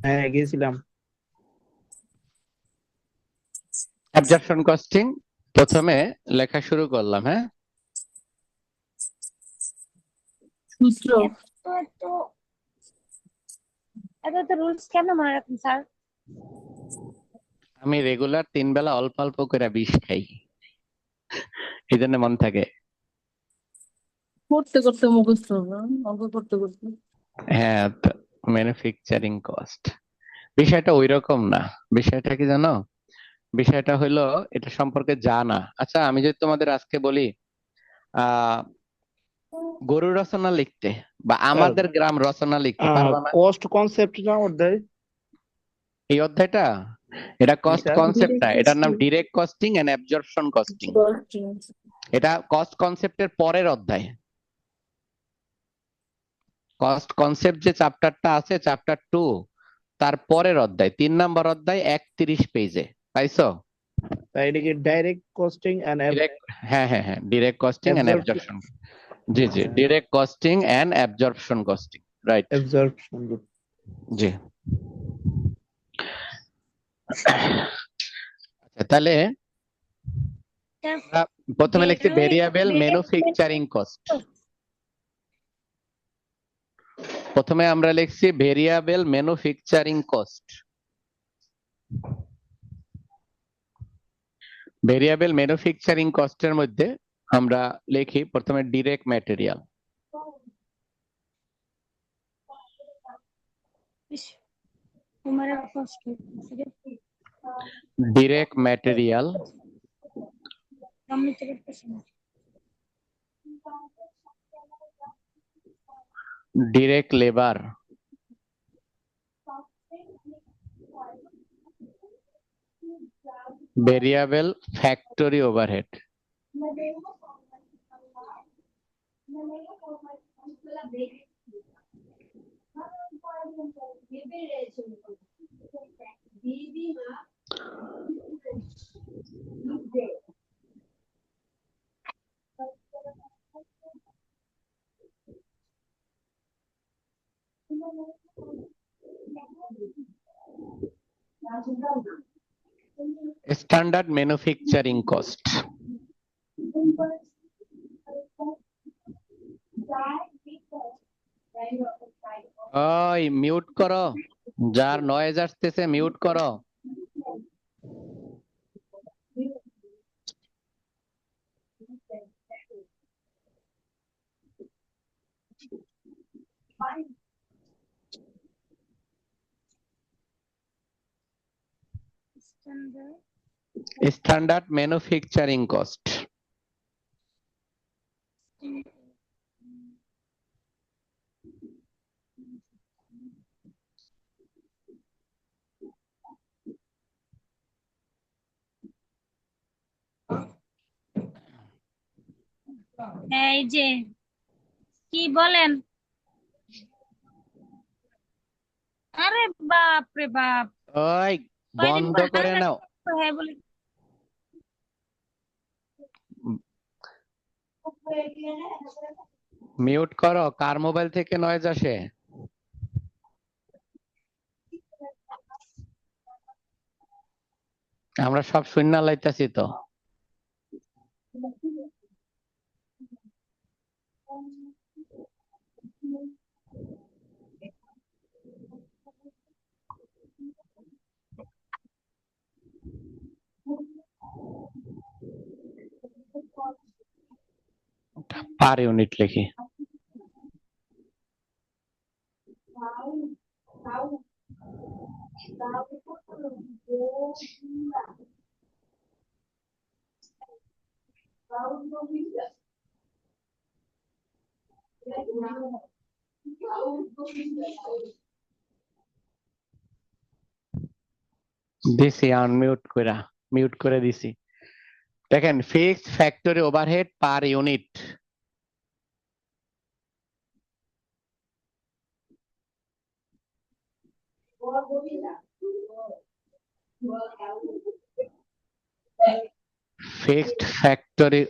হ্যাঁ গেছিলাম। Absorption costing প্রথমে লেখা শুরু করলাম। হ্যাঁ, সূত্র এত এত এত এত রুলস কেন মনে রাখুন স্যার? আমি রেগুলার 3 বেলা অল্প অল্প করে বিষ খাই, এই জন্য মন থাকে। করতে করতে মুখস্থ হবে, অঙ্ক করতে করতে। হ্যাঁ, ম্যানুফ্যাকচারিং কস্ট বিষয়টা ওই রকম না। বিষয়টা কি জানো? বিষয়টা হলো এটা সম্পর্কে জানা। আচ্ছা, আমি যদি তোমাদের আজকে বলি আহ গরু রচনা লিখতে বা আমাদের গ্রাম রচনা লিখতে পারবা না? কস্ট কনসেপ্ট না অধ্যায়? এই অধ্যায়টা, এটা কস্ট এটা কনসেপ্ট না, এটার নাম Direct direct costing and absorption costing. costing. এটা কস্ট কনসেপ্টের পরের অধ্যায়। কস্ট কনসেপ্ট যে চ্যাপ্টারটা আছে, চ্যাপ্টার 2, তার পরের অধ্যায় 3 নম্বর অধ্যায় 31 পেজে পাইছো? তাই এটা কি ডাইরেক্ট কস্টিং এন্ড ডিরেক্ট, হ্যাঁ হ্যাঁ হ্যাঁ, ডিরেক্ট কস্টিং এন্ড অ্যাবজর্পশন। জি জি, direct costing and absorption costing, right. Absorption. জি। আচ্ছা, তাহলে আমরা প্রথমে লিখছি ভেরিয়েবল ম্যানুফ্যাকচারিং কস্ট। প্রথমে আমরা লিখছি variable manufacturing cost. Variable manufacturing কস্টের মধ্যে আমরা লিখি প্রথমে direct material. Direct material, direct labour, variable factory overhead. Standard manufacturing cost. ওই মিউট করো, যার নয়েজ আসতেছে মিউট করো। Standard manufacturing cost. এই যে কি বলেন? আরে বাপ রে বাপ, ওই কয়দিন বন্ধ পর করে হালকা নাও, হ্যাঁ বলে। মিউট করো। কার মোবাইল থেকে নয়েজ আসে? আমরা সব শূন্য লাইতাছি তো। পার ইউনিট লিখি। দিছি আনমিউট কইরা, মিউট করে দিছি। দেখেন, fixed factory overhead per unit. Fixed factory,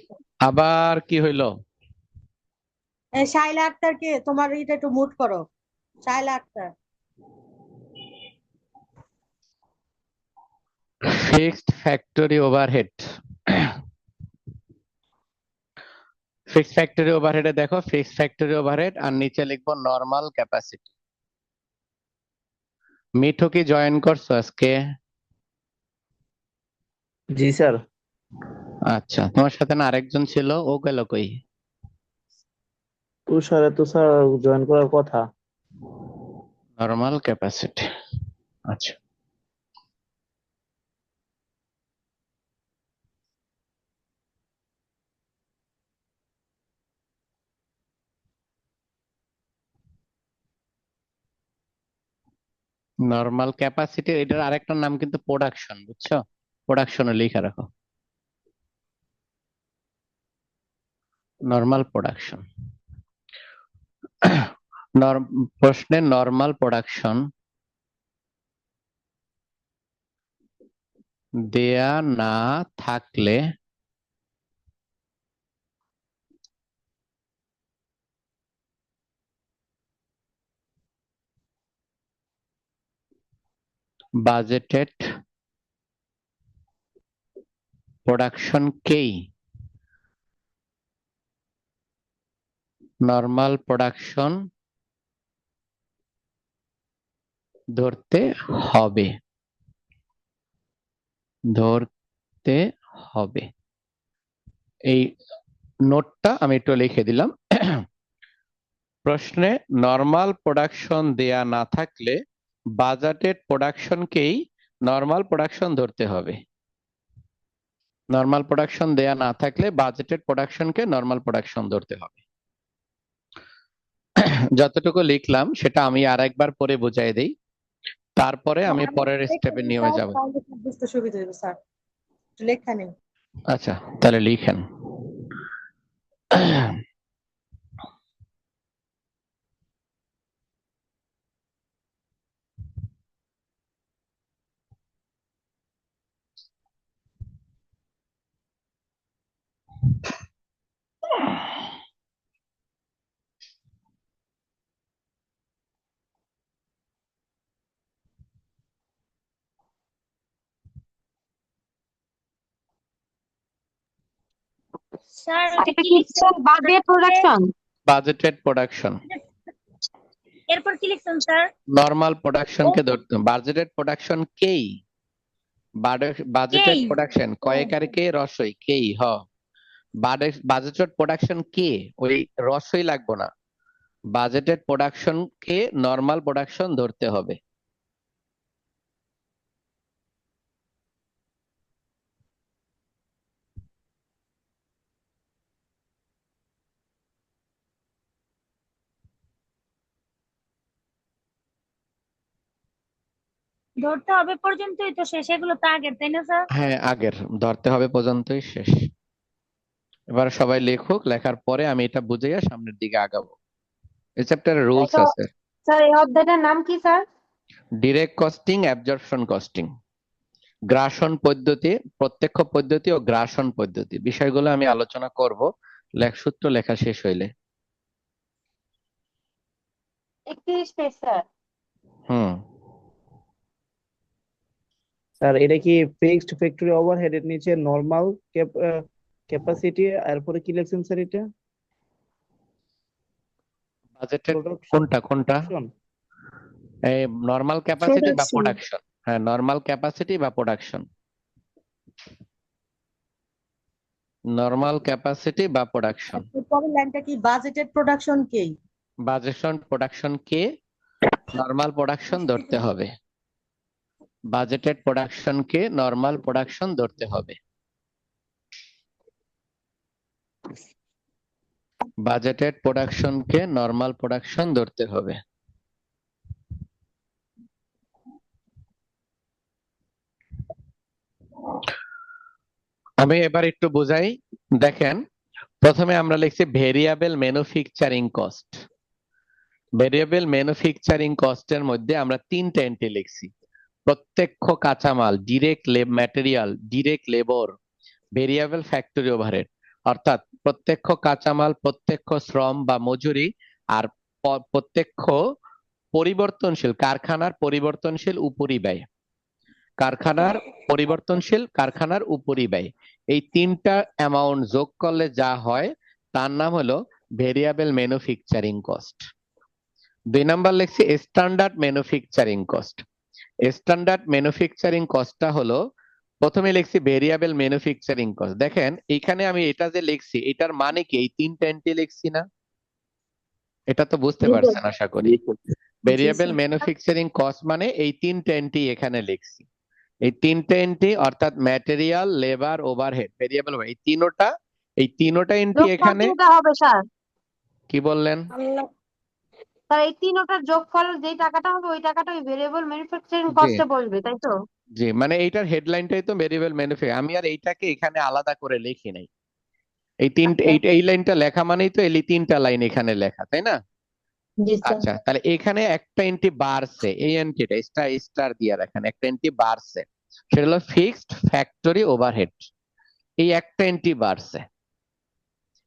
আবার কি হইলো? শাইলা আক্তারকে তোমার এটা একটু মুট করো। Shaila Akter fixed factory overhead. Fixed factory ওভারহেডে দেখো ফিক্সড ফ্যাক্টরি ওভারহেড আর নিচে লিখবো নরমাল ক্যাপাসিটি। মিঠু কি জয়েন করছো আজকে? জি স্যার। আচ্ছা, তোমার সাথে না আরেকজন ছিল, ও গেল কই? তুষারে তো স্যার জয়েন করার কথা। নরমাল ক্যাপাসিটি, আচ্ছা। নরমাল ক্যাপাসিটি এটার আরেকটা নাম কিন্তু প্রোডাকশন, বুঝছো? প্রোডাকশনে লিখে রাখো, নরমাল প্রোডাকশন। প্রশ্নে নরমাল প্রোডাকশন দেয়া না থাকলে বাজেটেড প্রোডাকশনকেই নরমাল প্রোডাকশন ধরতে হবে, ধরতে হবে। এই নোটটা আমি একটু লিখে দিলাম। প্রশ্নে নরমাল প্রোডাকশন দেয়া না থাকলে বাজেটেড প্রোডাকশনকেই নরমাল প্রোডাকশন ধরতে হবে। নরমাল প্রোডাকশন দেয়া না থাকলে বাজেটেড প্রোডাকশনকে নরমাল প্রোডাকশন ধরতে হবে। যতটুকু লিখলাম সেটা আমি আরেকবার পরে বুঝাই দেই, তারপরে আমি পরের স্টেপে নিয়ে যাব। তাহলে খুব বুঝতে সুবিধা হবে স্যার, একটু লেখা নেই। আচ্ছা, তাহলে লিখেন। স্যার এটা কি কি লিখছেন? Budget production? বাজেটেড প্রোডাকশন, এরপর কি লিখছেন স্যার? নরমাল প্রোডাকশনকে ধরতে, বাজেটেড প্রোডাকশন কেই, বাজেটেড কেই। প্রোডাকশন কয়েকার কে রসই কেই হ, বাজেটেড প্রোডাকশন কে, ওই রসই লাগবো না, budgeted production K normal production ধরতে হবে। ধরতে হবে পর্যন্তই তো শেষ, এগুলো তো আগের, তাই না স্যার? হ্যাঁ, আগের ধরতে হবে পর্যন্তই শেষ। এবার সবাই লেখুক, লেখার পরে আমি এটা বুঝাইয়া সামনের দিকে আগাবো। এই চ্যাপ্টারে রুলস আছে। স্যার এই অধ্যায়টার নাম কি sir? Direct costing, absorption costing, গ্রাসন পদ্ধতি, প্রত্যক্ষ পদ্ধতি ও গ্রাসন পদ্ধতি, বিষয়গুলো আমি আলোচনা করব সূত্র লেখা শেষ হইলে। 31 পেজ স্যার। হুম, স্যার এটা কি ফিক্সড ফ্যাক্টরি ওভারহেড এর নিচে নরমাল ক্যাপাসিটি, এরপরে কি লিখছেন স্যার এটা? বাজেটের প্রোডাকশন। কোনটা এই নরমাল ক্যাপাসিটি বা Production. প্রোডাকশন? হ্যাঁ, নরমাল ক্যাপাসিটি বা প্রোডাকশন, নরমাল ক্যাপাসিটি বা প্রোডাকশন। পরের লাইনটা কি বাজেটেড প্রোডাকশন কেই? Budget production K normal production ধরতে হবে, budgeted production K normal production ধরতে হবে, budgeted production K normal production ধরতে হবে। আমি এবার একটু বুঝাই, দেখেন। প্রথমে আমরা লিখছি variable manufacturing cost. Variable manufacturing কস্টের মধ্যে আমরা তিনটা এন্ট্রি লিখছি: প্রত্যক্ষ কাঁচামাল, direct material, direct labour, variable factory overhead. অর্থাৎ প্রত্যক্ষ কাঁচামাল, প্রত্যক্ষ শ্রম বা মজুরি, আর প্রত্যক্ষ পরিবর্তনশীল, কারখানার পরিবর্তনশীল উপরিব্যয়। কারখানার পরিবর্তনশীল, কারখানার উপরিব্যয়, এই তিনটা অ্যামাউন্ট যোগ করলে যা হয় তার নাম হলো ভেরিয়েবল ম্যানুফ্যাকচারিং কস্ট। 2 নাম্বার লিখছি standard manufacturing cost. Standard manufacturing কস্টটা হলো, প্রথমে লিখছি ভেরিয়েবল ম্যানুফ্যাকচারিং কস্ট। দেখেন এখানে আমি এটা যে লিখছি এটার মানে কি, এই তিনটা এন্ট্রি লিখছি না? এটা তো বুঝতে পারছেন আশা করি। ভেরিয়েবল ম্যানুফ্যাকচারিং কস্ট মানে এই তিনটা এন্ট্রি এখানে লিখছি। এই তিনটা এন্ট্রি অর্থাৎ ম্যাটেরিয়াল, লেবার, ওভারহেড, ভেরিয়েবল, এই তিনোটা এন্ট্রি যোগফল এখানে। কোনটা হবে স্যার? কি বললেন? স্যার এই তিনটার যোগফল যেই টাকাটা হবে ওই টাকাটা ওই ভেরিয়েবল ম্যানুফ্যাকচারিং জি কস্টে বসবে, তাই তো? জি, মানে এইটার হেডলাইনটাই তো ভেরিয়েবল ম্যানুফ্যাকচারিং। আমি আর এইটাকে এখানে আলাদা করে লিখি নাই। এই তিনটা, আচ্ছা। এই লাইনটা লেখা মানেই তো এই তিনটা লাইন এখানে লেখা, তাই না? জি স্যার। আচ্ছা, তাহলে এখানে একটা এন্ট্রি বাড়ছে, এই এন্ট্রিটা স্টার স্টার দিয়ে রাখেন, একটা এন্ট্রি বাড়ছে, সেটা হলো ফিক্সড ফ্যাক্টরি ওভারহেড। এই একটা এন্ট্রি বাড়ছে,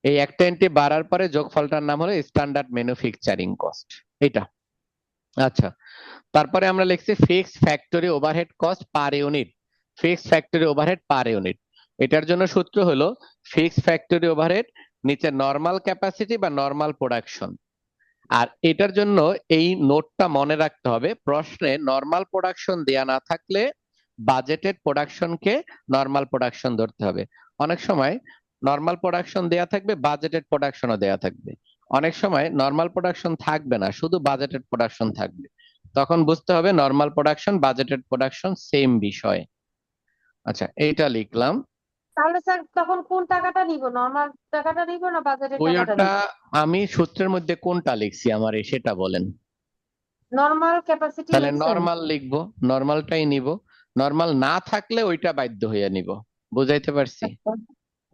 এই একটা এন্ট্রি বাড়ার পরে যোগফলটার নাম হলো স্ট্যান্ডার্ড ম্যানুফ্যাকচারিং কস্ট, এটা। আচ্ছা, তারপরে আমরা লিখছি fixed factory overhead cost per unit. Fixed factory overhead per unit, এটার জন্য সূত্র হলো ফিক্সড ফ্যাক্টরি ওভারহেড নিচে নরমাল ক্যাপাসিটি বা নরমাল প্রোডাকশন। আর এটার জন্য এই নোটটা মনে রাখতে হবে, প্রশ্নে নরমাল প্রোডাকশন দেয়া না থাকলে বাজেটেড প্রোডাকশনকে নরমাল প্রোডাকশন ধরতে হবে। অনেক সময় নরমাল প্রোডাকশন দেয়া থাকবে, বাজেটেড প্রোডাকশনও দেয়া থাকবে। অনেক সময় নরমাল প্রোডাকশন থাকবে না, শুধু বাজেটেড প্রোডাকশন থাকবে, তখন বুঝতে হবে normal production budgeted production same বিষয়। আচ্ছা, এইটা লিখলাম। তাহলে স্যার তখন কোন টাকাটা নিব, নরমাল টাকাটা নিব না বাজেটের টাকাটা ওইটা নিব? আমি সূত্রের মধ্যে কোনটা লিখছি আমারে সেটা বলেন। নরমাল ক্যাপাসিটি তাহলে লিখছেন? নরমাল লিখবো, নরমালটাই নিব। নরমাল না থাকলে ওইটা বাধ্য হয়ে নিব। বুঝাইতে পারছি?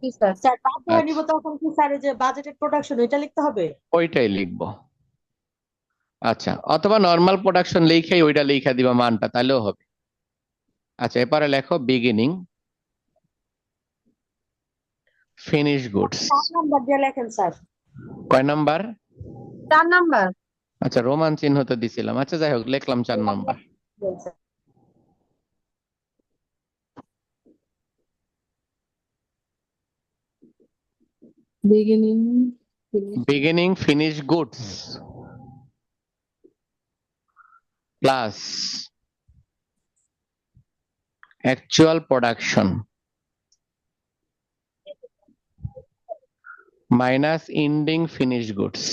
জি স্যার। স্যার বাধ্য হয়ে নিব আচ্ছা, তখন কি স্যার যে বাজেটেড প্রোডাকশন এটা লিখতে হবে? ওইটাই লিখবো। আচ্ছা, অথবা নরমাল প্রোডাকশন লিখেই ওইটা লিখা দিবা মানটা, তাহলেও হবে। আচ্ছা, এবারে লেখো বিগিনিং ফিনিশ গুডস। 4 নাম্বার দিয়ে লেখেন স্যার। কয় নাম্বার? 4 নাম্বার। আচ্ছা, রোমান চিহ্ন তো দিছিলাম। আচ্ছা, যাই হোক, লিখলাম 4 number. beginning beginning finish goods plus actual production minus ending finish goods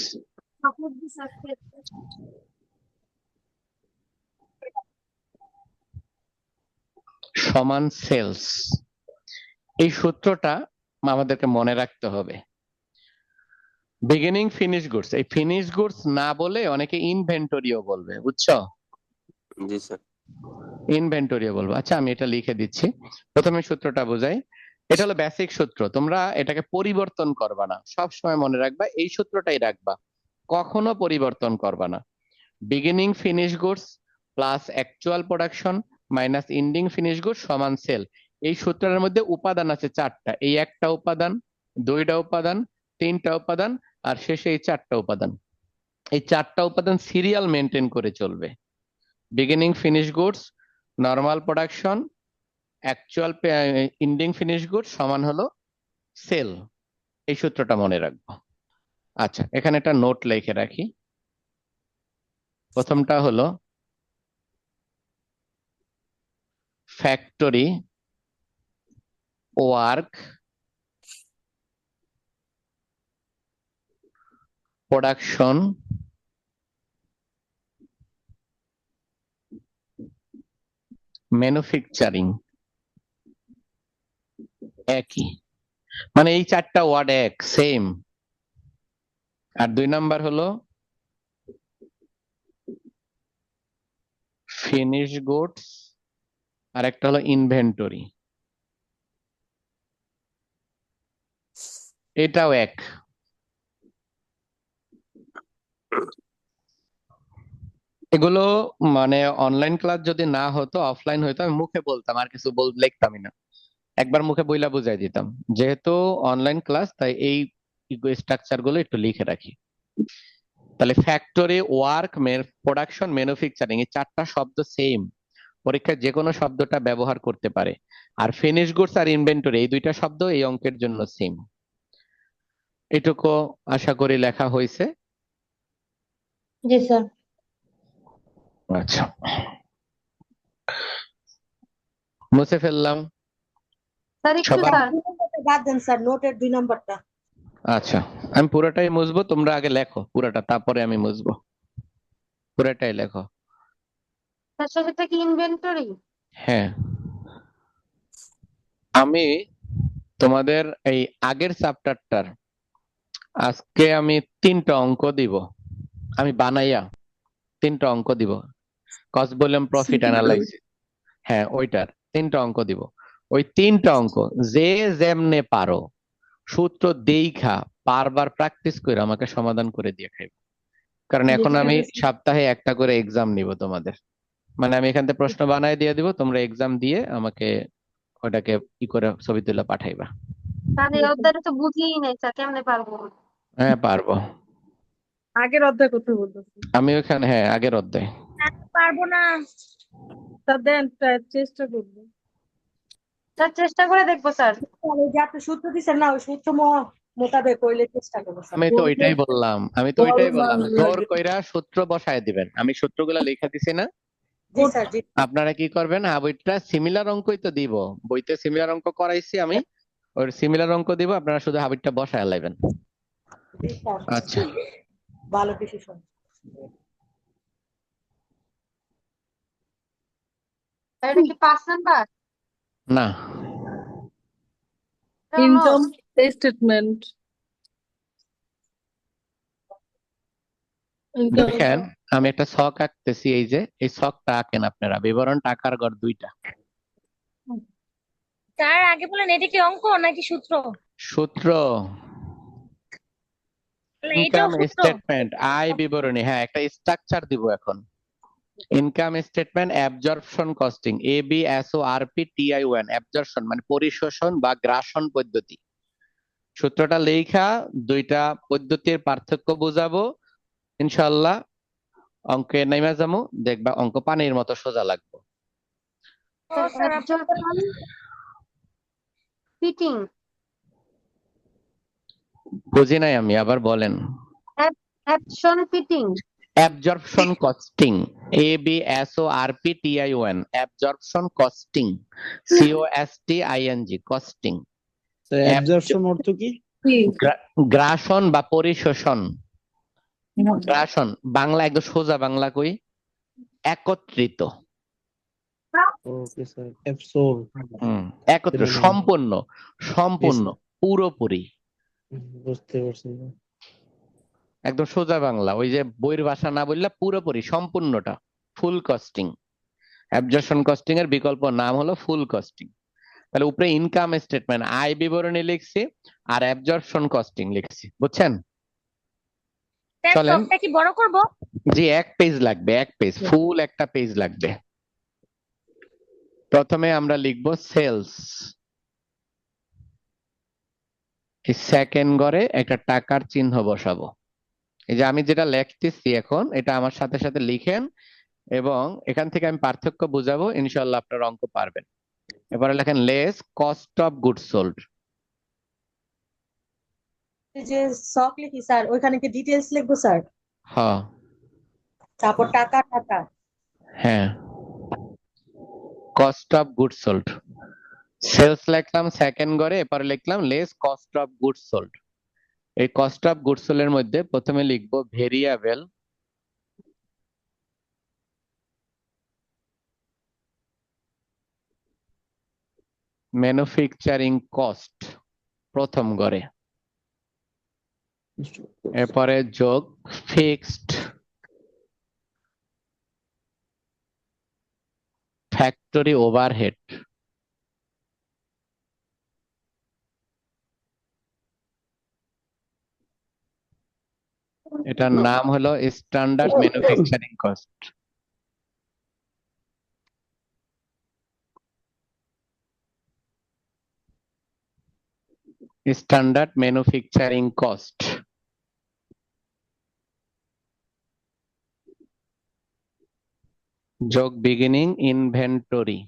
সমান সেলস। এই সূত্রটা আমাদেরকে মনে রাখতে হবে। বিগিনিং ফিনিশ গুডস, এই ফিনিশ গুডস না বলে অনেকে ইনভেন্টরিও বলবে, বুঝছো? জি স্যার। ইনভেন্টরিও বলবো। আচ্ছা, আমি এটা লিখে দিচ্ছি। প্রথমে সূত্রটা বোঝাই। এটা হলো বেসিক সূত্র, তোমরা এটাকে পরিবর্তন করবা না, সব সময় মনে রাখবা এই সূত্রটাই রাখবা, কখনো পরিবর্তন করবা না। Beginning finish goods plus actual production minus ending finish goods সমান সেল। এই সূত্রের মধ্যে উপাদান আছে 4টা, এই একটা উপাদান, 2টা উপাদান, 3টা উপাদান, আর শেষে এই 4টা উপাদান। এই 4টা উপাদান সিরিয়াল মেনটেন করে চলবে। Beginning finish goods, normal production, actual ending finish goods সমান হলো সেল। এই সূত্রটা মনে রাখবো। আচ্ছা, এখানে একটা নোট লিখে রাখি। প্রথমটা হলো ফ্যাক্টরি ওয়ার্ক প্রোডাকশন ম্যানুফ্যাকচারিং একই, মানে এই 4টা ওয়ার্ড এক, সেম। আর 2 নাম্বার হলো ফিনিশ গুডস, আর একটা হলো ইনভেন্টরি, এটাও এক। এগুলো মানে অনলাইন ক্লাস যদি না হতো, অফলাইন হতো, আমি মুখে বলতাম, আর কিছু লিখতামই না, একবার মুখে বইলা বুঝাই দিতাম। যেহেতু অনলাইন ক্লাস, তাই এই স্ট্রাকচার গুলো একটু লিখে রাখি। তাহলে ফ্যাক্টরি ওয়ার্ক প্রোডাকশন ম্যানুফ্যাকচারিং, এই 4টা শব্দ সেম, পরীক্ষায় যে কোনো শব্দটা ব্যবহার করতে পারে। আর ফিনিশ গুডস আর ইনভেন্টরি এই দুইটা শব্দ এই অঙ্কের জন্য সেম। এটুকু আশা করি লেখা হয়েছে। জি স্যার। আচ্ছা, মুছে ফেললাম স্যার একটু সবাই। স্যার। 2 নম্বরটা বাদ দেন স্যার, নোটের 2 নম্বরটা। আচ্ছা, আমি পুরোটাই মুছবো, তোমরা আগে লেখো পুরোটা, তারপরে আমি মুছবো। পুরোটাই লেখো। স্যার সেটা কি ইনভেন্টরি? হ্যাঁ, আমি তোমাদের এই আগের চ্যাপ্টারটার আজকে আমি 3টা অঙ্ক দিব, আমি বানাইয়া 3টা অঙ্ক দিব। কস্ট ভলিউম প্রফিট অ্যানালাইসিস, হ্যাঁ ওইটার 3টা অঙ্ক দিব। ওই 3টা অঙ্ক যে যেমনে পারো সূত্র দেইখা বারবার প্র্যাকটিস করে আমাকে সমাধান করে দিয়ে খাইবে। কারণ এখন আমি সপ্তাহে একটা করে এক্সাম নিব তোমাদের, মানে আমি এখান থেকে প্রশ্ন বানায় দিয়ে দিব, তোমরা এক্সাম দিয়ে আমাকে ওটাকে ই করে ছবি তুলে পাঠাইবা। স্যার এই অধ্যায়টা তো বুঝিই নাই স্যার, কেমনে পারবো? হ্যাঁ পারবো, আগের অধ্যায় করতে বলতেছি। আমি ওখানে হ্যাঁ আগের অধ্যায়। পারবো না। তা দেন চেষ্টা করবো। স্যার চেষ্টা করে দেখবো স্যার। আর ওই যে আপনি সূত্র দিচ্ছেন না, ওই সূত্র মোতাবেক করলে চেষ্টা করবো স্যার। আমি তো ওইটাই বললাম, জোর কইরা সূত্র বসায় দিবেন। আমি সূত্রগুলা লেখা দিছি না, জি স্যার, জি আপনারা কি করবেন, বইটা সিমিলার অঙ্কই তো দিব, বইতে সিমিলার অঙ্ক করাইছি আমি, ওই সিমিলার অঙ্ক দিব, আপনারা শুধু হাবিটটা বসায় লাইবেন। জি স্যার। আচ্ছা, ভালো ডিসিশন। স্যার এটা কি 5 নাম্বার? না ইনকাম স্টেটমেন্ট। দেখেন, আমি একটা ছক আঁকতেছি, এই যে এই ছকটা আঁকেন আপনারা, বিবরণ টাকার গড় 2টা। স্যার আগে বলেন এটা কি অঙ্ক নাকি সূত্র? সূত্র, তাহলে এটাও ইনকাম সূত্র। স্টেটমেন্ট, আয় বিবরণী, হ্যাঁ একটা স্ট্রাকচার দিব এখন। Income statement, absorption costing, ABSORPTION, absorption মানে পরিশোষণ বা গ্রাসন পদ্ধতি। সূত্রটা লেখা, দুইটা পদ্ধতির পার্থক্য বুঝাবো, ইনশাআল্লাহ অঙ্কে নেমে যাবো, দেখবা অঙ্ক পানির মতো সোজা লাগবে। ও স্যার অ্যাবজর্পশন ফিটিং। বুঝি নাই আমি, আবার বলেন। Absorption fitting. Absorption costing, ABSORPTION, absorption costing, COSTING, costing. Absorption অর্থ কি? গ্রাসন বা পরিশোষণ। গ্রাসন বাংলা একদম সোজা বাংলা কই, একত্রিত। Okay sir, absorb. একত্র, সম্পূর্ণ, সম্পূর্ণ, পুরোপুরি, বুঝতে পারছি। একদম সোজা বাংলা, ওই যে বইয়ের ভাষা না বললে পুরোপুরি সম্পূর্ণটা, ফুল কস্টিং। অ্যাবজর্পশন কস্টিং এর বিকল্প নাম হলো ফুল কস্টিং। তাহলে উপরে ইনকাম স্টেটমেন্ট আয় বিবরণী লিখছি, আর অ্যাবজর্পশন কস্টিং লিখছি, বুঝছেন? স্যার চলেন, ছকটা কি বড় করব? জি 1 পেজ লাগবে, 1 পেজ, ফুল একটা পেজ লাগবে। প্রথমে আমরা লিখব সেলস, এই সেকেন্ড ঘরে একটা টাকার চিহ্ন বসাবো। এই যে আমি যেটা লিখতেছি এখন, এটা আমার সাথে সাথে লিখেন, এবং এখান থেকে আমি পার্থক্য বুঝাবো, ইনশাআল্লাহ আপনার অঙ্ক পারবেন। এবারে লেখেন less cost of goods sold. এই যে সক লিখি স্যার, ওইখানে কি ডিটেইলস লিখবো স্যার? হ্যাঁ তারপর টাকা টাকা। হ্যাঁ, cost of goods sold. Sales লিখলাম সেকেন্ড ঘরে, এরপরে লিখলাম less cost of goods sold. এই কস্ট অফ গুডস সোল্ড এর মধ্যে প্রথমে লিখবো ভেরিয়েবল, ম্যানুফ্যাকচারিং কস্ট প্রথম ঘরে, এরপরে যোগ ফিক্সড ফ্যাক্টরি ওভারহেড, এটার নাম হলো standard manufacturing cost. Standard manufacturing cost. যোগ beginning inventory.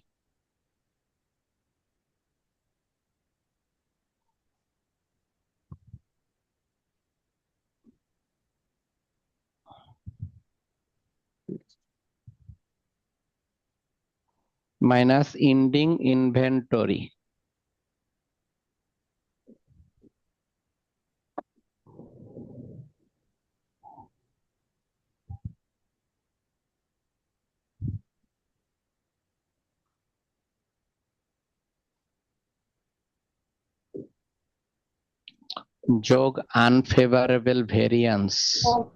Minus ending inventory. যোগ আনফেভারেবল ভেরিয়েন্স।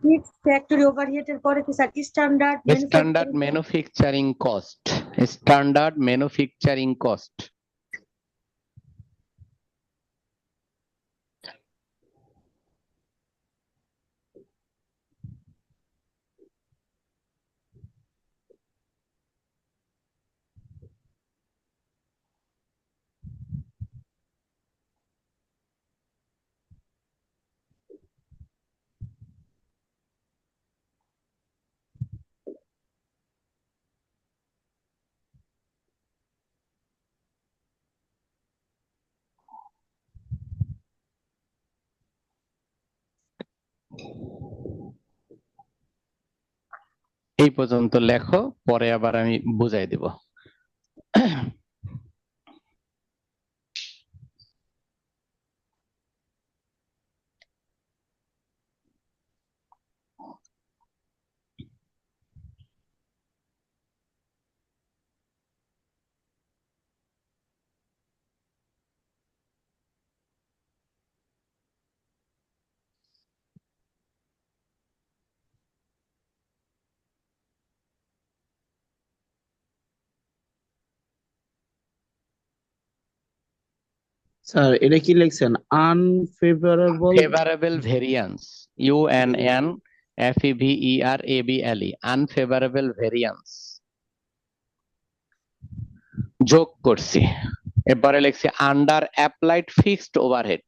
ফিক্সড ফ্যাক্টরি ওভারহেডের পরে কি sir standard standard manufacturing cost. Standard manufacturing cost. এই পর্যন্ত লেখো, পরে আবার আমি বুঝাই দিব। স্যার এটা কি লিখছেন? Unfavourable favourable variance, UNNFEVERABLE, unfavourable variance যোগ করছি। এবারে লিখছি under applied fixed overhead.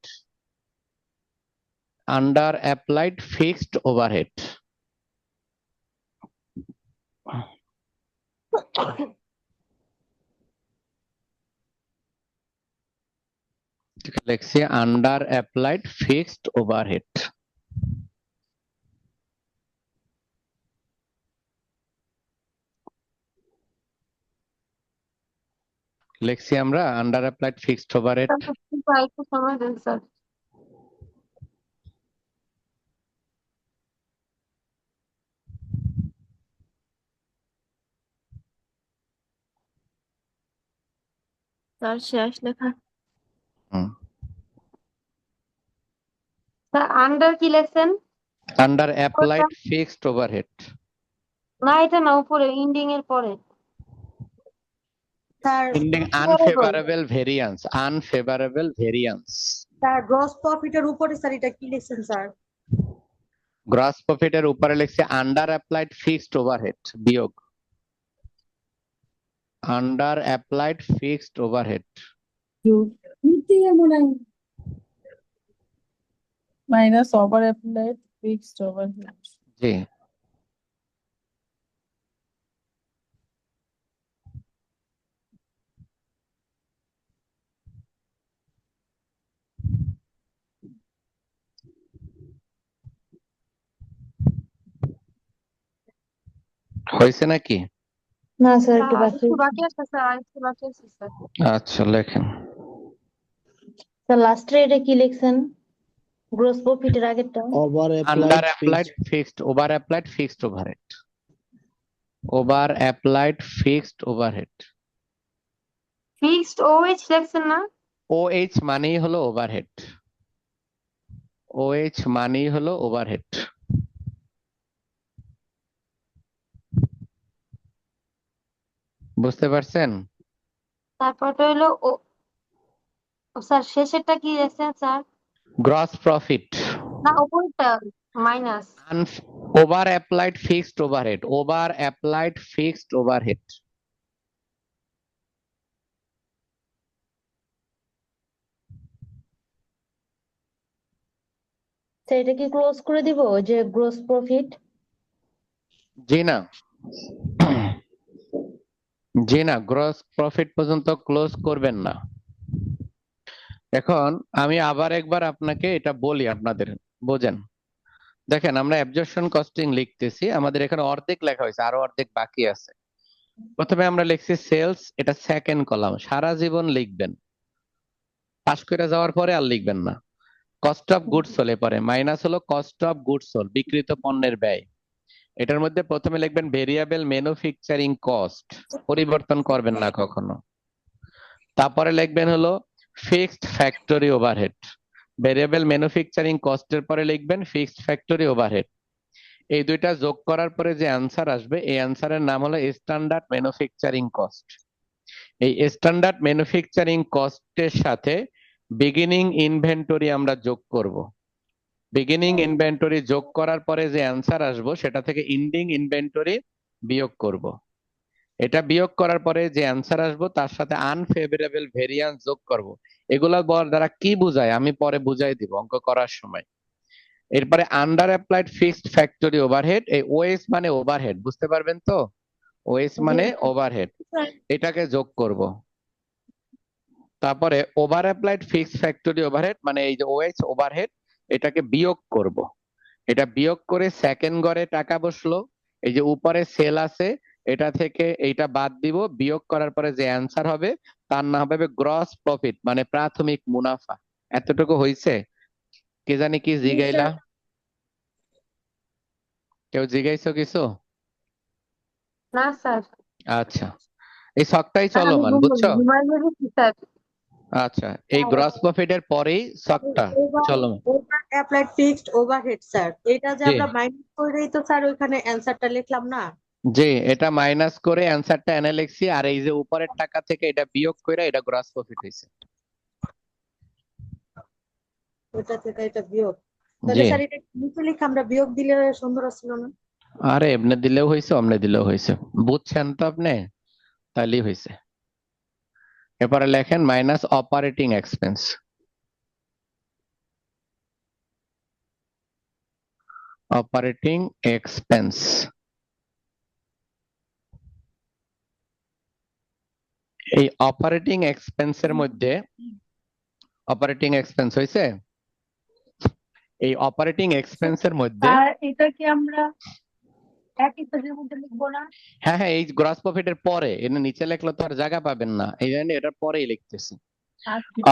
Under applied fixed overhead লিখছি আন্ডার অ্যাপ্লাইড ফিক্সড ওভারহেড। লিখছি আমরা আন্ডার অ্যাপ্লাইড ফিক্সড ওভারহেড। একটু সময় দেন স্যার। স্যার শেষ লেখা। স্যার আন্ডার কি লেখছেন? Under applied fixed overhead. না এটা না, উপরে ইন্ডিং এর পরে। Sir ending unfavourable variance. Unfavourable variance. Sir gross প্রফিটের উপরে স্যার এটা কি লিখছেন স্যার? গ্রস প্রফিটের উপরে লিখছে আন্ডার অ্যাপ্লাইড ফিক্সড ওভারহেড বিয়োগ under applied fixed overhead. Minus over applied fixed overhead. জি, হয়েছে নাকি? না স্যার একটু বাকি আছে স্যার, আরেকটু বাকি আছে স্যার। আচ্ছা লেখেন। স্যার লাস্টে এটা কি লিখছেন? গ্রস প্রফিটের আগেরটা। Over under applied applied fixed over applied fixed overhead. Over applied fixed overhead. Fixed OH লিখছেন না? OH মানেই হলো ওভারহেড। OH মানেই হলো ওভারহেড। বুঝতে পারছেন? তারপরটা হলো ও স্যার শেষেরটা কি লিখছেন স্যার? Gross profit. না উপরেরটা minus. Over applied fixed overhead. Over applied fixed overhead. Sir এটা কি ক্লোজ করে দিব যে গ্রস প্রফিট? জি না, জি না, গ্রস প্রফিট পর্যন্ত ক্লোজ করবেন না। এখন আমি আবার একবার আপনাকে এটা বলি, আপনাদের বোঝেন। দেখেন, আমরা অ্যাবজর্পশন কস্টিং লিখতেছি, আমাদের এখানে অর্ধেক লেখা হয়েছে, আরো অর্ধেক বাকি আছে। প্রথমে আমরা লিখছি সেলস, এটা সেকেন্ড কলাম, সারা জীবন লিখবেন, পাশ করে যাওয়ার পরে আর লিখবেন না। কস্ট অফ গুডস সোল্ড পরে মাইনাস হলো কস্ট অফ গুডস সোল্ড, বিক্রিত পণ্যের ব্যয়। এটার মধ্যে প্রথমে লিখবেন ভেরিয়েবল ম্যানুফ্যাকচারিং কস্ট, পরিবর্তন করবেন না কখনো। তারপরে লিখবেন হলো fixed factory overhead, variable manufacturing কস্টের পরে লিখবেন ফিক্সড ফ্যাক্টরি ওভারহেড। এই দুইটা যোগ করার পরে যে অ্যান্সার আসবে, এই অ্যান্সারের নাম হলো স্ট্যান্ডার্ড ম্যানুফ্যাকচারিং কস্ট। এই স্ট্যান্ডার্ড ম্যানুফ্যাকচারিং কস্টের সাথে বিগিনিং ইনভেন্টরি আমরা যোগ করব। বিগিনিং ইনভেন্টরি যোগ করার পরে যে অ্যান্সার আসবো, সেটা থেকে এন্ডিং ইনভেন্টরি বিয়োগ করব। এটা বিয়োগ করার পরে যে অ্যান্সার আসবো, তার সাথে আনফেভারেবল ভেরিয়েন্স যোগ করব। এগুলা দ্বারা কি বোঝায় আমি পরে বুঝাই দিব অঙ্ক করার সময়। এরপরে under applied fixed factory overhead, এই ওএস মানে ওভারহেড, বুঝতে পারবেন তো? ওএস মানে ওভারহেড, এটাকে যোগ করব। তারপরে over applied fixed factory overhead মানে এই যে ওএস ওভারহেড, এটাকে বিয়োগ করব। এটা বিয়োগ করে সেকেন্ড গড়ে টাকা বসলো, এই যে উপরে সেল আছে, এটা থেকে এইটা বাদ দিব, বিয়োগ করার পরে যে অ্যান্সার হবে তার নাম হবে গ্রস প্রফিট মানে প্রাথমিক মুনাফা। এতটুকু হইছে? কে জানি কি জিগাইলা? কেউ জিগাইছো কিছু? না স্যার, আচ্ছা, এই ছকটাই আমি চলমান, বুঝছো? ঘুমাইলে দিচ্ছি স্যার। আচ্ছা, এই গ্রস প্রফিটের পরেই ছকটা ওভার চলমান। Over applied fixed overhead sir, এটা যে জি আমরা মাইনাস করেই তো স্যার ওইখানে অ্যান্সারটা লিখলাম না। জি, এটা মাইনাস করে অ্যান্সারটা এনে লিখছি, আর এই যে উপরের টাকা থেকে এটা বিয়োগ করে এটা গ্রস প্রফিট হয়েছে। ওটা থেকে এটা বিয়োগ, তাহলে জি, স্যার এটা নিচে লিখে আমরা বিয়োগ দিলে সুন্দর ছিল না? আরে এমনি দিলেও হয়েছে, অমনি দিলেও হয়েছে, বুঝছেন তো আপনি? তাইলেই হয়েছে। এরপরে লেখেন minus operating expense. Operating expense, এই অপারেটিং এক্সপেন্সের মধ্যে অপারেটিং এক্সপেন্স হয়েছে, এই অপারেটিং এক্সপেন্সের মধ্যে আর এটা কি আমরা একই পেজের মধ্যে লিখবো না? হ্যাঁ হ্যাঁ, এই গ্রস প্রফিটের পরে, এর নিচে লিখলে তো আর জায়গা পাবেন না, এই জন্য এটার পরেই লিখতেছি।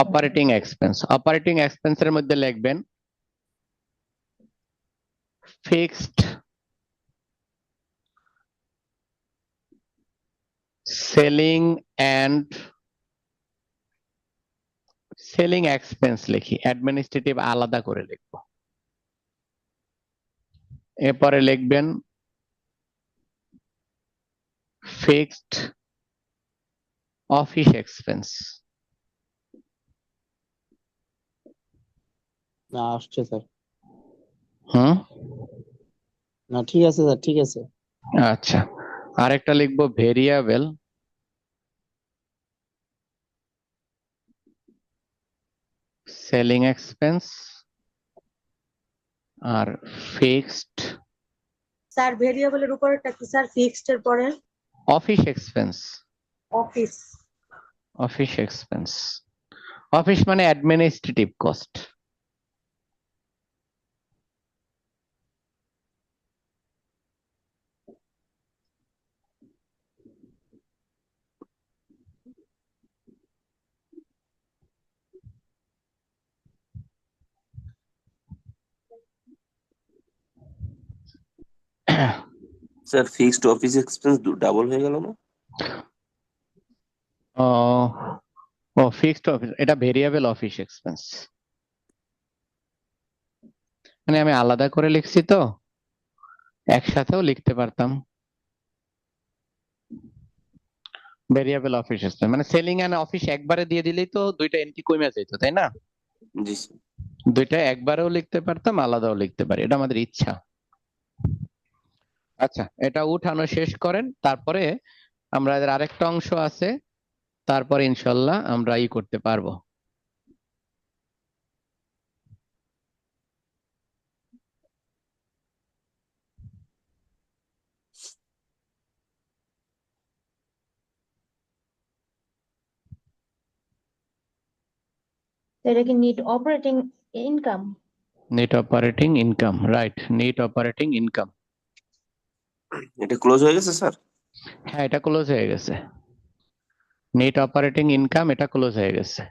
অপারেটিং এক্সপেন্স, অপারেটিং এক্সপেন্সের মধ্যে লিখবেন fixed selling and selling expense লিখি, অ্যাডমিনিস্ট্রেটিভ আলাদা করে লিখব। এরপরে লিখবেন ফিক্সড অফিস এক্সপেন্স। না আসছে স্যার। হুম, না ঠিক আছে স্যার, ঠিক আছে। আচ্ছা, আরেকটা লিখবো ভেরিয়েবল সেলিং এক্সপেন্স আর ফিক্সড স্যার ভেরিয়েবলের উপরেরটা কি স্যার, ফিক্সড এর পরে? Office expense. Office. Office expense, office মানে administrative cost. Sir fixed office expense double হয়ে গেল না? ও ও ফিক্সড অফিস, এটা ভেরিয়েবল অফিস এক্সপেন্স, মানে আমি আলাদা করে লিখছি তো, একসাথেও লিখতে পারতাম। ভেরিয়েবল অফিস এক্সপেন্স মানে সেলিং এন্ড অফিস একবারে দিয়ে দিলেই তো দুইটা এন্ট্রি কমে যেত, তাই না? জি স্যার। দুইটা একবারেও লিখতে পারতাম, আলাদাও লিখতে পারি, এটা আমাদের ইচ্ছা। আচ্ছা, এটা উঠানো শেষ করেন, তারপরে আমরা আরেকটা অংশ আছে, তারপরে ইনশাল্লাহ আমরা করতে পারবো। এটা কি net operating income? Net operating income, right, net operating income. এটা ক্লোজ হয়ে গেছে স্যার? হ্যাঁ, এটা ক্লোজ হয়ে গেছে। নেট অপারেটিং ইনকাম এটা ক্লোজ হয়ে গেছে।